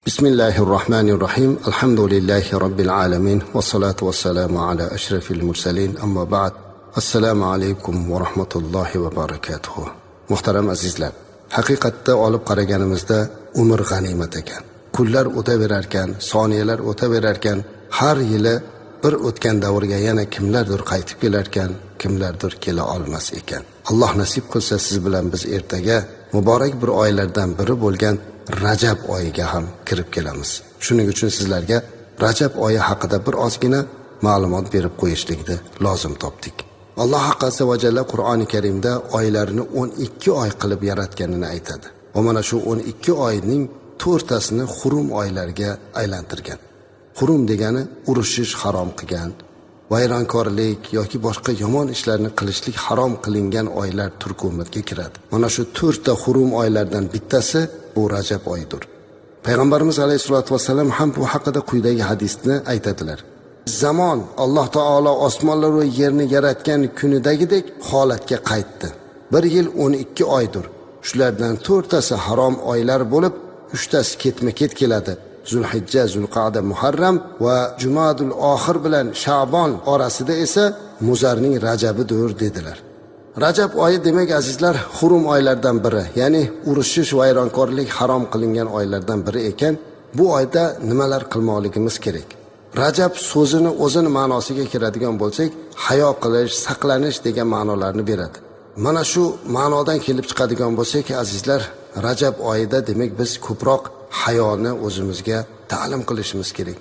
Bismillahirrahmanirrahim. Alhamdulillahi Rabbil alamin. Wassalatu wassalamu ala ashrafil mursalin. Amma ba'd. Assalomu alaykum va rahmatullohi va barakatuh. Muhtaram azizlar, haqiqatda olib qaraganimizda umr g'animat ekan. Kunlar o'taverar ekan, soniyalar o'taverar ekan, har yili bir o'tgan davrga yana kimlardir qaytib kelar ekan, kimlardir kela olmas ekan. Alloh nasib qilsa siz bilan biz ertaga muborak bir oylardan biri bo'lgan Rajab oyiga ham kirib kelamiz. Shuning uchun sizlarga Rajab oyi haqida bir ozgina ma'lumot berib qo'yishlikni lozim topdik. Alloh azza va jalla Qur'oni Karimda oylarni 12 oy qilib yaratganini aytadi. Va mana shu 12 oyning 4tasini Xurum oylarga aylantirgan. Xurum degani urushish harom qilgan, vayronkorlik yoki boshqa yomon ishlarni qilishlik harom qilingan oylar turkumiga kiradi. Mana shu 4 ta Xurum oylardan bittasi bu Rajab oyidir. Payg'ambarimiz alayhisolatu vasallam ham bu haqida quyidagi hadisni aytadilar. Zamon Alloh taolo osmonlar va yerni yaratgan kunidagidek holatga qaytdi. 1 yil 12 oydir. Shulardan 4tasi harom oylar bo'lib, 3tasi ketma-ket keladi. Zulhijja, Zulqa'da, Muharram va Jumadul oxir bilan Sha'bon orasida esa Muzarning Rajabidir dedilar. Rajab oyi demak azizlar Xurum oylardan biri, ya'ni urushish, vayronkorlik harom qilingan oylardan biri ekan, bu oyda nimalar qilmoqligimiz kerak? Rajab so'zini o'zini ma'nosiga kiradigan bo'lsak, hayo qilish, saqlanish degan ma'nolarni beradi. Mana shu ma'nodan kelib chiqadigan bo'lsak azizlar, Rajab oyida demak biz ko'proq hayoni o'zimizga ta'lim qilishimiz kerak.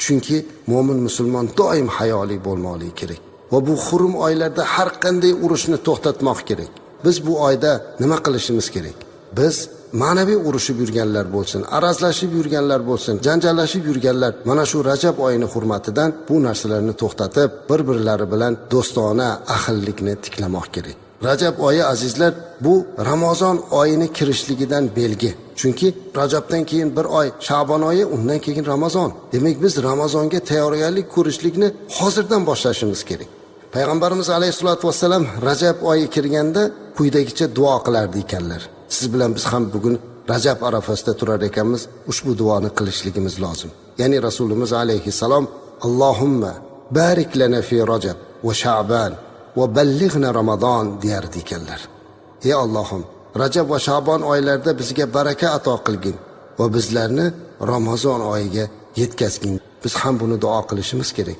Chunki mo'min musulmon doim hayoli bo'lmoqligi kerak. Va bu Xurum oylarda har qanday urushni to'xtatmoq kerak. Biz bu oyda nima qilishimiz kerak? Biz ma'naviy urushib yurganlar bo'lsin, arazlashib yurganlar bo'lsin, janjallashib yurganlar mana shu Rajab oyini hurmatidan bu narsalarni to'xtatib, bir-birlari bilan do'stona ahillikni tiklamoq kerak. Rajab oyi azizlar bu Ramazon oyini kirishligidan belgi. Chunki Rajabdan keyin bir oy Sha'bon oyi, undan keyin Ramazon. Demak biz Ramazonga tayyorgarlik ko'rishlikni hozirdan boshlashimiz kerak. Payg'ambarimiz alayhisolatu vasallam Rajab oyi kirganda quyidagicha duo qilardi ekanlar. Siz bilan biz ham bugun Rajab arafasida turar ekanmiz, ushbu duoni qilishligimiz lozim. Ya'ni Rasulimiz alayhisalom Allohumma barik lana fi Rajab va Sha'ban va ballighna Ramazon deyardi ekanlar. Ey Allohim, Rajab va Sha'bon oylarida bizga baraka ato qilgin va bizlarni Ramazon oyiga yetkazgin. Biz ham buni duo qilishimiz kerak.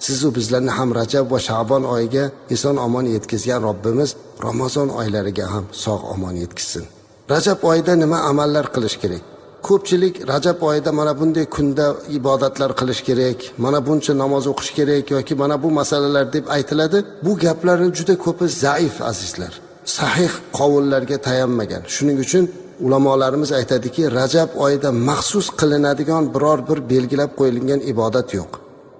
Siz u bizlarni ham Rajab va Sha'bon oyiga eson omon yetkazgan Robbimiz Ramazon oylariga ham sog' omon yetkazsin. Rajab oyida nima amallar qilish kerak? Ko'pchilik Rajab oyida mana bunday kunda ibodatlar qilish kerak, mana buncha namoz o'qish kerak yoki mana bu masalalar deb aytiladi. Bu gaplarning juda ko'pi zaif azizlar. Sahih qovullarga tayanmagan. Shuning uchun ulamolarimiz aytadiki, Rajab oyida maxsus qilinadigan biror bir belgilab qo'yilgan ibodat yo'q.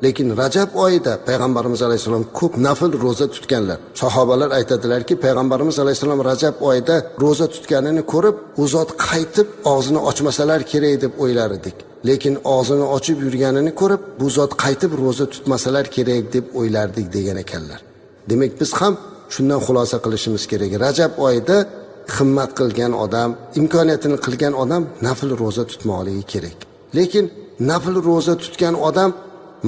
Lekin Rajab oyida payg'ambarimiz alayhisalom ko'p nafl roza tutganlar. Sahobalar aytadilarki, payg'ambarimiz alayhisalom Rajab oyida roza tutganini ko'rib, u zot qaytib og'zini ochmasalar kerak deb o'ylar edik. Lekin og'zini ochib yurganini ko'rib, bu zot qaytib roza tutmasalar kerak deb o'ylardik degan ekanlar. Demak biz ham shundan xulosa qilishimiz kerak. Rajab oyida himmat qilgan odam, imkoniyatini qilgan odam nafl roza tutmoqligi kerak. Lekin nafl roza tutgan odam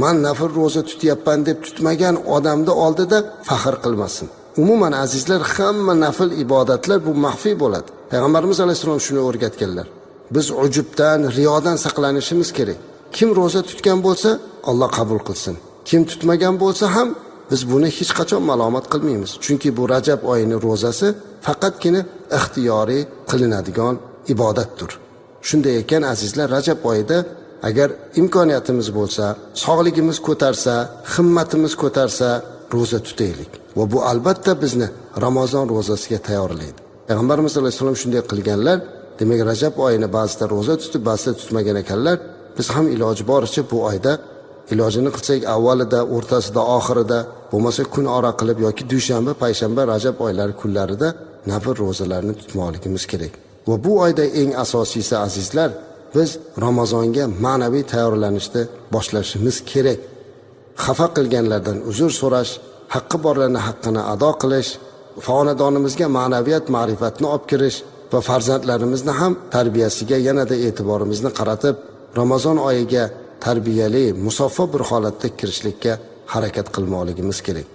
man nafl roza tutyapman deb tutmagan odamni oldida faxr qilmasin. Umuman azizlar, hamma nafl ibodatlar bu maxfiy bo'ladi. Payg'ambarimiz alayhisalom shuni o'rgatganlar. Biz ujubdan, riyodan saqlanishimiz kerak. Kim roza tutgan bo'lsa, Alloh qabul qilsin. Kim tutmagan bo'lsa ham biz buni hech qachon malomat qilmaymiz. Chunki bu Rajab oyining rozasi faqatgina ixtiyoriy qilinadigan ibodatdir. Shunday ekan azizlar, Rajab oyida agar imkoniyatimiz bo'lsa, sog'ligimiz ko'tarsa, himmatimiz ko'tarsa, roza tutaylik. Va bu albatta bizni Ramazon rozasiga tayyorlaydi. Payg'ambarimiz alayhisalom shunday qilganlar. Demak, Rajab oyini ba'zida roza tutib, ba'zida tutmagan ekanlar. Biz ham iloji boricha bu oyda ilojini qilsak, avvalida, o'rtasida, oxirida, bo'lmasa kun ora qilib yoki dushanba, payshanba, Rajab oylari kunlarida nafl rozalarni tutmoqligimiz kerak. Va bu oyda eng asosiysi azizlar, biz Ramazonga ma'naviy tayyorlanishni boshlashimiz kerak. Xafa qilganlardan uzr so'rash, haqqi borlarning haqqini ado qilish, xonadonimizga ma'naviyat, ma'rifatni olib kirish va farzandlarimizni ham tarbiyasiga yanada e'tiborimizni qaratib, Ramazon oyiga tarbiyali, musaffo bir holatda kirishlikka harakat qilmoqligimiz kerak.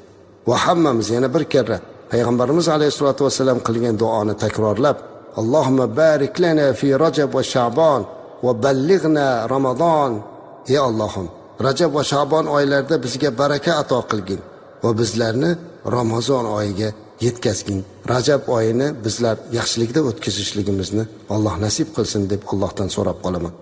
Va hammamiz yana bir karra payg'ambarimiz alayhisolatu vasallam qilgan duoni takrorlab, Allohumma barik lana fi Rajab va Sha'bon va ballighna Ramazon. Ey Allohim, Rajab va Sha'bon oylarida bizga baraka ato qilgin va bizlarni Ramazon oyiga yetkazgin. Rajab oyini bizlar yaxshilikda o'tkazishligimizni Alloh nasib qilsin deb Allohdan so'rab qolaman.